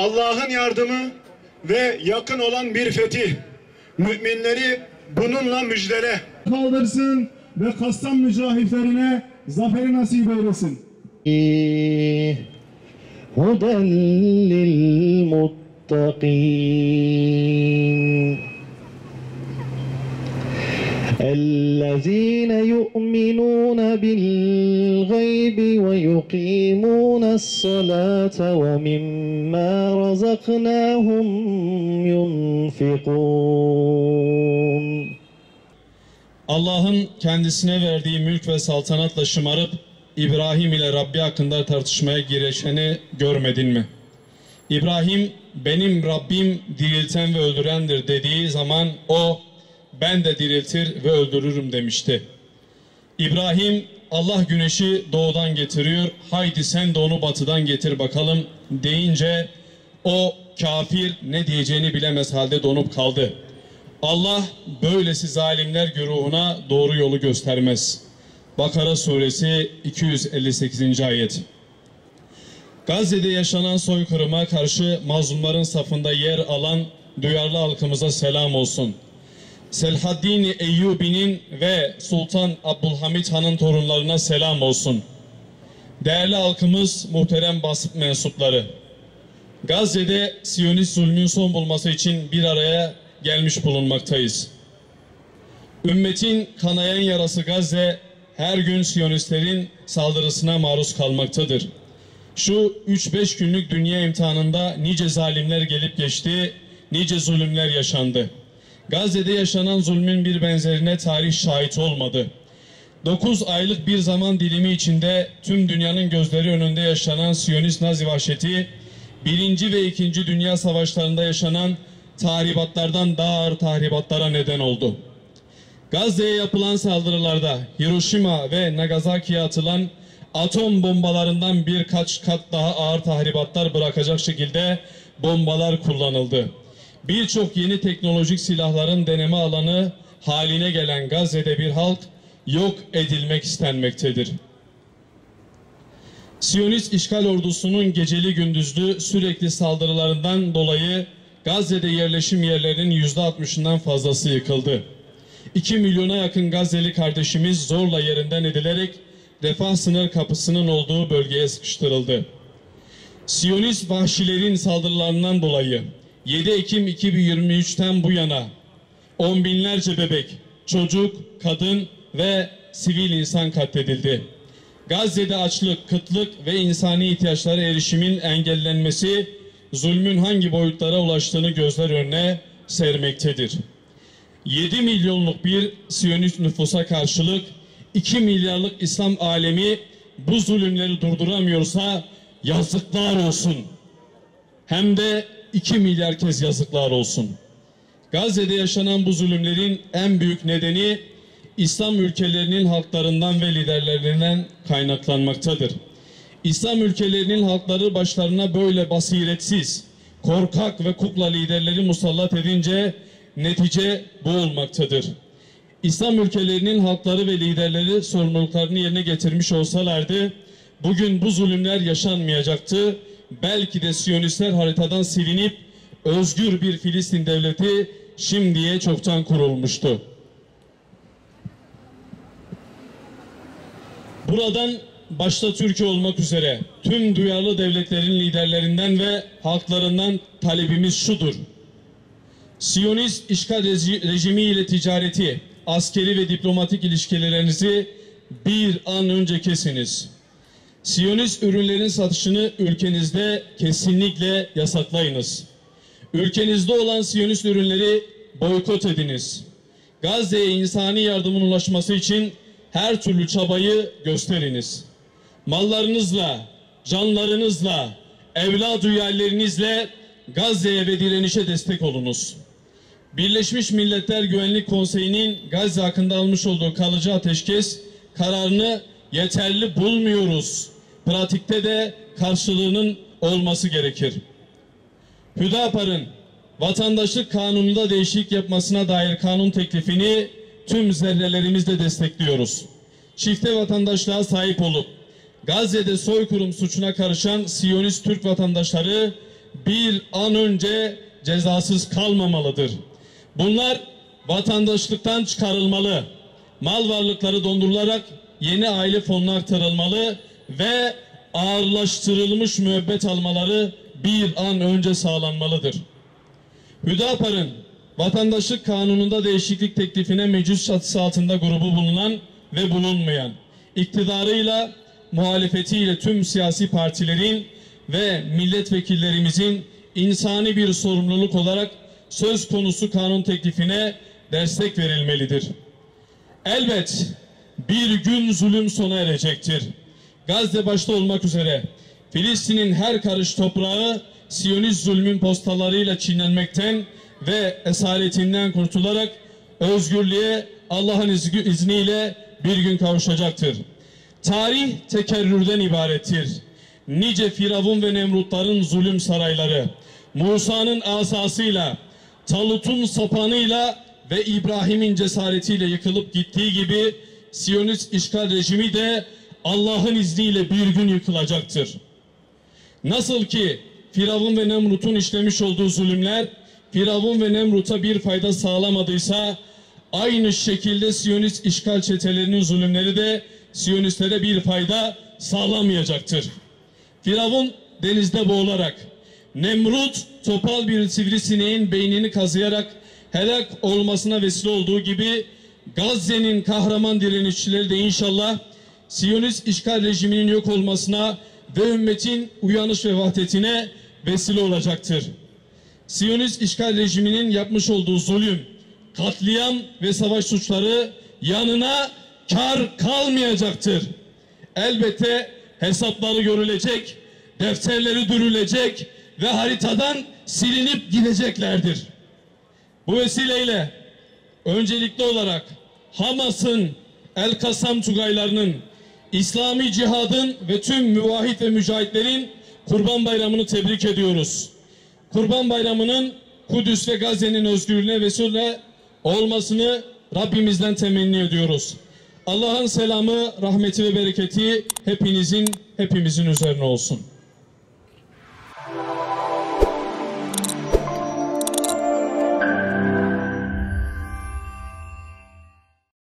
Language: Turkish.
Allah'ın yardımı ve yakın olan bir fetih. Müminleri bununla müjdele. Kaldırsın ve Kassam mücahitlerine zaferi nasip eylesin. Huden lil muttaqin. الذين يؤمنون بالغيب ويقيمون الصلاة ومما رزقناهم ينفقون. Allah'ın kendisine verdiği mülk ve saltanatla şımarıp İbrahim ile Rabbi hakkında tartışmaya girişeni görmedin mi? İbrahim, benim Rabbim dirilten ve öldürendir dediği zaman o, ben de diriltir ve öldürürüm demişti. İbrahim, Allah güneşi doğudan getiriyor, haydi sen de onu batıdan getir bakalım deyince o kafir ne diyeceğini bilemez halde donup kaldı. Allah böylesi zalimler güruhuna doğru yolu göstermez. Bakara suresi 258. ayet. Gazze'de yaşanan soykırıma karşı mazlumların safında yer alan duyarlı halkımıza selam olsun. Selahaddin Eyyubi'nin ve Sultan Abdülhamid Han'ın torunlarına selam olsun. Değerli halkımız, muhterem basın mensupları, Gazze'de Siyonist zulmün son bulması için bir araya gelmiş bulunmaktayız. Ümmetin kanayan yarası Gazze her gün Siyonistlerin saldırısına maruz kalmaktadır. Şu 3-5 günlük dünya imtihanında nice zalimler gelip geçti, nice zulümler yaşandı. Gazze'de yaşanan zulmün bir benzerine tarih şahit olmadı. 9 aylık bir zaman dilimi içinde tüm dünyanın gözleri önünde yaşanan Siyonist Nazi vahşeti, 1. ve 2. Dünya Savaşlarında yaşanan tahribatlardan daha ağır tahribatlara neden oldu. Gazze'ye yapılan saldırılarda Hiroşima ve Nagasaki'ye atılan atom bombalarından birkaç kat daha ağır tahribatlar bırakacak şekilde bombalar kullanıldı. Birçok yeni teknolojik silahların deneme alanı haline gelen Gazze'de bir halk yok edilmek istenmektedir. Siyonist işgal ordusunun geceli gündüzlü sürekli saldırılarından dolayı Gazze'de yerleşim yerlerinin %60'ından fazlası yıkıldı. 2 milyona yakın Gazze'li kardeşimiz zorla yerinden edilerek refah sınır kapısının olduğu bölgeye sıkıştırıldı. Siyonist vahşilerin saldırılarından dolayı 7 Ekim 2023'ten bu yana on binlerce bebek, çocuk, kadın ve sivil insan katledildi. Gazze'de açlık, kıtlık ve insani ihtiyaçlara erişimin engellenmesi zulmün hangi boyutlara ulaştığını gözler önüne sermektedir. 7 milyonluk bir Siyonist nüfusa karşılık 2 milyarlık İslam alemi bu zulümleri durduramıyorsa yazıklar olsun. Hem de 2 milyar kez yazıklar olsun. Gazze'de yaşanan bu zulümlerin en büyük nedeni İslam ülkelerinin halklarından ve liderlerinden kaynaklanmaktadır. İslam ülkelerinin halkları başlarına böyle basiretsiz, korkak ve kukla liderleri musallat edince netice bu olmaktadır. İslam ülkelerinin halkları ve liderleri sorumluluklarını yerine getirmiş olsalardı bugün bu zulümler yaşanmayacaktı. Belki de Siyonistler haritadan silinip özgür bir Filistin devleti şimdiye çoktan kurulmuştu. Buradan başta Türkiye olmak üzere tüm duyarlı devletlerin liderlerinden ve halklarından talebimiz şudur. Siyonist işgal rejimi ile ticareti, askeri ve diplomatik ilişkilerinizi bir an önce kesiniz. Siyonist ürünlerin satışını ülkenizde kesinlikle yasaklayınız. Ülkenizde olan Siyonist ürünleri boykot ediniz. Gazze'ye insani yardımın ulaşması için her türlü çabayı gösteriniz. Mallarınızla, canlarınızla, evlad-ı yerlerinizle Gazze'ye ve direnişe destek olunuz. Birleşmiş Milletler Güvenlik Konseyi'nin Gazze hakkında almış olduğu kalıcı ateşkes kararını yeterli bulmuyoruz. Pratikte de karşılığının olması gerekir. Hüdapar'ın vatandaşlık kanununda değişiklik yapmasına dair kanun teklifini tüm zerrelerimizle destekliyoruz. Çifte vatandaşlığa sahip olup Gazze'de soykırım suçuna karışan Siyonist Türk vatandaşları bir an önce cezasız kalmamalıdır. Bunlar vatandaşlıktan çıkarılmalı, mal varlıkları dondurularak yeni aile fonuna aktarılmalı ve ağırlaştırılmış müebbet almaları bir an önce sağlanmalıdır. Hüdapar'ın vatandaşlık kanununda değişiklik teklifine meclis çatısı altında grubu bulunan ve bulunmayan, iktidarıyla, muhalefetiyle tüm siyasi partilerin ve milletvekillerimizin insani bir sorumluluk olarak söz konusu kanun teklifine destek verilmelidir. Elbet bir gün zulüm sona erecektir. Gazze başta olmak üzere Filistin'in her karış toprağı Siyonist zulmün postalarıyla çiğnenmekten ve esaretinden kurtularak özgürlüğe Allah'ın izniyle bir gün kavuşacaktır. Tarih tekerrürden ibarettir. Nice Firavun ve Nemrutların zulüm sarayları, Musa'nın asasıyla, Talut'un sapanıyla ve İbrahim'in cesaretiyle yıkılıp gittiği gibi Siyonist işgal rejimi de Allah'ın izniyle bir gün yıkılacaktır. Nasıl ki Firavun ve Nemrut'un işlemiş olduğu zulümler Firavun ve Nemrut'a bir fayda sağlamadıysa, aynı şekilde Siyonist işgal çetelerinin zulümleri de Siyonistlere bir fayda sağlamayacaktır. Firavun denizde boğularak, Nemrut topal bir sivrisineğin beynini kazıyarak helak olmasına vesile olduğu gibi Gazze'nin kahraman direnişçileri de inşallah Siyonist işgal rejiminin yok olmasına ve ümmetin uyanış ve vahdetine vesile olacaktır. Siyonist işgal rejiminin yapmış olduğu zulüm, katliam ve savaş suçları yanına kar kalmayacaktır. Elbette hesapları görülecek, defterleri dürülecek ve haritadan silinip gideceklerdir. Bu vesileyle öncelikli olarak Hamas'ın, El-Kassam Tugaylarının, İslami cihadın ve tüm müvahhid ve mücahitlerin Kurban Bayramı'nı tebrik ediyoruz. Kurban Bayramı'nın Kudüs ve Gazze'nin özgürlüğüne vesile olmasını Rabbimizden temenni ediyoruz. Allah'ın selamı, rahmeti ve bereketi hepinizin, hepimizin üzerine olsun.